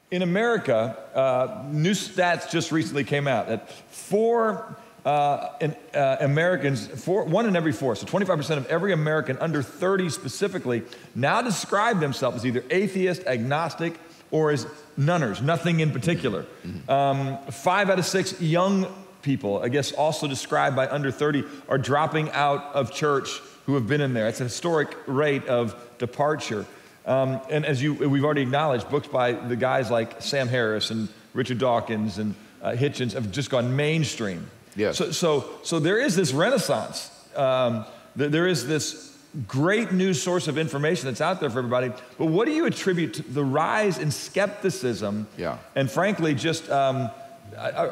In America, new stats just recently came out that Americans, one in every four, so 25% of every American under 30 specifically, now describe themselves as either atheist, agnostic, or as nunners, nothing in particular. 5 out of 6 young people, I guess also described by under 30, are dropping out of church who have been in there. It's a historic rate of departure. And as we've already acknowledged, books by the guys like Sam Harris and Richard Dawkins and Hitchens have just gone mainstream. Yes. So there is this renaissance. There is this great news source of information that's out there for everybody. But what do you attribute to the rise in skepticism and frankly just a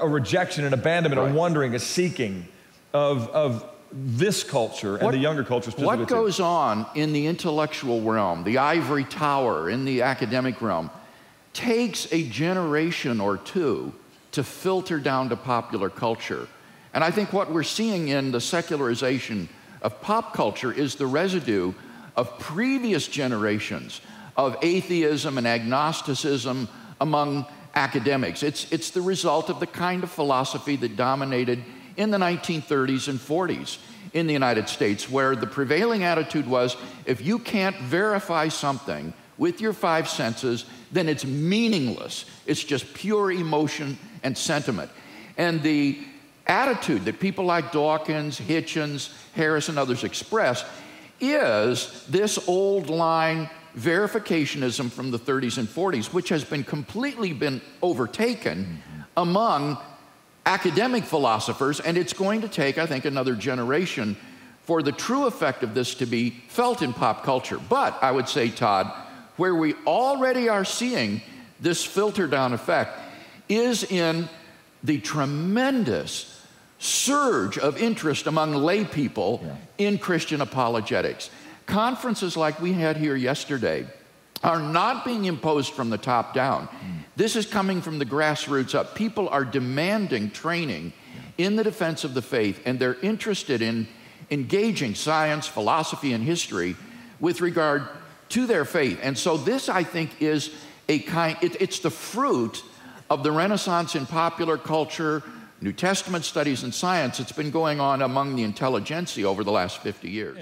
rejection, an abandonment, a wondering, a seeking of this culture and the younger culture specifically? What goes on in the intellectual realm, the ivory tower, in the academic realm, takes a generation or two to filter down to popular culture. And I think what we're seeing in the secularization of pop culture is the residue of previous generations of atheism and agnosticism among academics. It's the result of the kind of philosophy that dominated in the 1930s and 40s in the United States, where the prevailing attitude was, if you can't verify something with your 5 senses, then it's meaningless. It's just pure emotion and sentiment. And the attitude that people like Dawkins, Hitchens, Harris, and others express is this old line verificationism from the 30s and 40s, which has been completely overtaken among academic philosophers, and it's going to take, I think, another generation for the true effect of this to be felt in pop culture. But I would say, Todd, where we already are seeing this filter down effect is in the tremendous surge of interest among lay people in Christian apologetics. Conferences like we had here yesterday are not being imposed from the top down. This is coming from the grassroots up. People are demanding training in the defense of the faith, and they're interested in engaging science, philosophy, and history with regard to their faith. And so this, I think, is it's the fruit of the Renaissance in popular culture, New Testament studies, and science. It's been going on among the intelligentsia over the last 50 years.